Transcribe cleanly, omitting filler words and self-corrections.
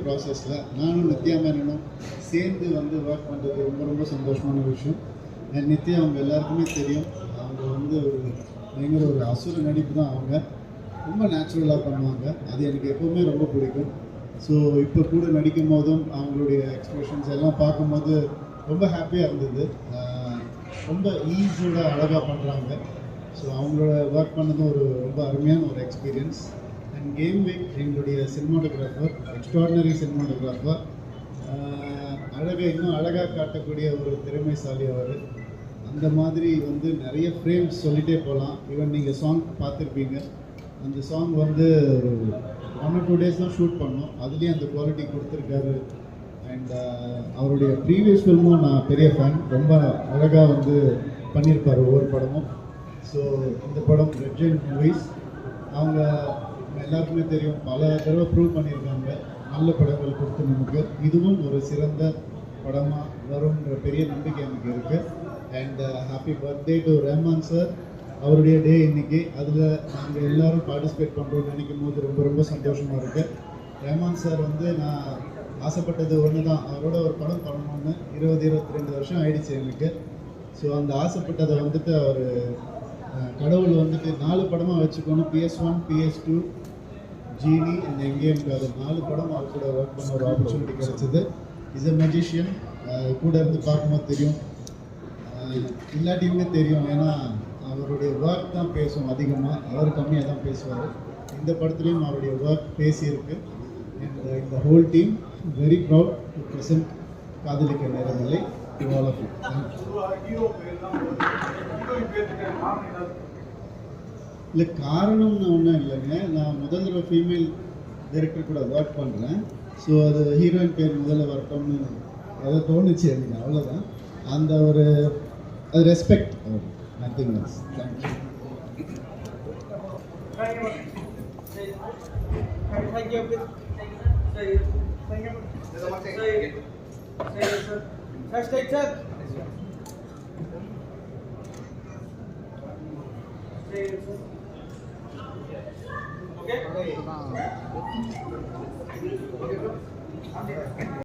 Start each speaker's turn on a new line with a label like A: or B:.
A: ப்ராசஸில் நானும் நித்யா மேனனும் சேர்ந்து வந்து ஒர்க் பண்ணுறது ரொம்ப ரொம்ப சந்தோஷமான விஷயம். நித்யா அவங்க எல்லாருக்குமே தெரியும், அவங்க வந்து ஒரு பயங்கர ஒரு அசுர நடிப்பு தான். அவங்க ரொம்ப நேச்சுரலாக பண்ணுவாங்க, அது எனக்கு எப்போவுமே ரொம்ப பிடிக்கும். ஸோ இப்போ கூட நடிக்கும் போதும் அவங்களுடைய எக்ஸ்ப்ரெஷன்ஸ் எல்லாம் பார்க்கும்போது ரொம்ப ஹாப்பியாக இருந்தது. ரொம்ப ஈஸியோட அழகாக பண்ணுறாங்க. ஸோ அவங்களோட ஒர்க் பண்ணதும் ஒரு ரொம்ப அருமையான ஒரு எக்ஸ்பீரியன்ஸ். அண்ட் கேம் வீக் எங்களுடைய சினிமாட்டோகிராஃபர், எக்ஸ்ட்ராடினரி சினிமாட்டோகிராஃபர், அழகை இன்னும் அழகாக காட்டக்கூடிய ஒரு திறமைசாலி அவர். அந்த மாதிரி வந்து நிறைய ஃப்ரேம்ஸ் சொல்லிகிட்டே போகலாம். ஈவன் நீங்கள் சாங் பார்த்துருப்பீங்க, அந்த சாங் வந்து ஒரு 1 or 2 days தான் ஷூட் பண்ணோம், அதுலேயும் அந்த குவாலிட்டி கொடுத்துருக்காரு. அண்ட் அவருடைய ப்ரீவியஸ் ஃபில்மும் நான் பெரிய ஃபேன், ரொம்ப அழகாக வந்து பண்ணியிருப்பார் ஒவ்வொரு படமும். ஸோ இந்த படம் ரெட் ஜெயிண்ட் மூவிஸ், அவங்க எல்லாருக்குமே தெரியும், பல தடவை ப்ரூவ் பண்ணியிருக்காங்க நல்ல படங்கள் கொடுத்து நமக்கு. இதுவும் ஒரு சிறந்த படமாக வரும்ன்ற பெரிய நம்பிக்கை எனக்கு இருக்குது. And happy birthday to Rahman sir, அவருடைய டே இன்னைக்கு. அதில் நாங்கள் எல்லோரும் பார்ட்டிசிபேட் பண்ணுறோம்னு நினைக்கும் போது ரொம்ப ரொம்ப சந்தோஷமாக இருக்குது. ரஹ்மான் சார் வந்து நான் ஆசைப்பட்டது ஒன்று தான், அவரோட ஒரு படம் பண்ணணும்னு. 22 வருஷம் ஆயிடுச்சு எனக்கு. ஸோ அந்த ஆசைப்பட்டதை வந்துட்டு அவர் கடவுள் வந்துட்டு 4 படமாக வச்சுக்கணும். PS1, PS2, ஜீனி அண்ட் எங்கேயும் அது 4 படம் அவர் கூட ஒர்க் பண்ண ஒரு ஆப்பர்ச்சுனிட்டி கிடச்சிது. Is a magician. கூட இருந்து பார்க்கும்போது தெரியும், இல்லாட்டியுமே தெரியும். ஏன்னா அவருடைய ஒர்க் தான் பேசும் அதிகமாக, அவர் கம்மியாக தான் பேசுவார். இந்த படத்துலேயும் அவருடைய ஒர்க் பேசியிருக்கு. இந்த whole team very proud to present காதலிக்க நேரமில்லை டு ஆல் ஆஃப் யூ. இல்லை, காரணம்னு ஒன்றும் இல்லைங்க. நான் முதல் தடவை ஃபீமேல் டைரக்டர் கூட ஒர்க் பண்ணுறேன். ஸோ அது ஹீரோயின் பேர் முதல்ல வரட்டும்னு அதை தோணுச்சு எனக்கு, அவ்வளோதான். அந்த ஒரு அது respect, nothing else. Thank you.
B: Okay.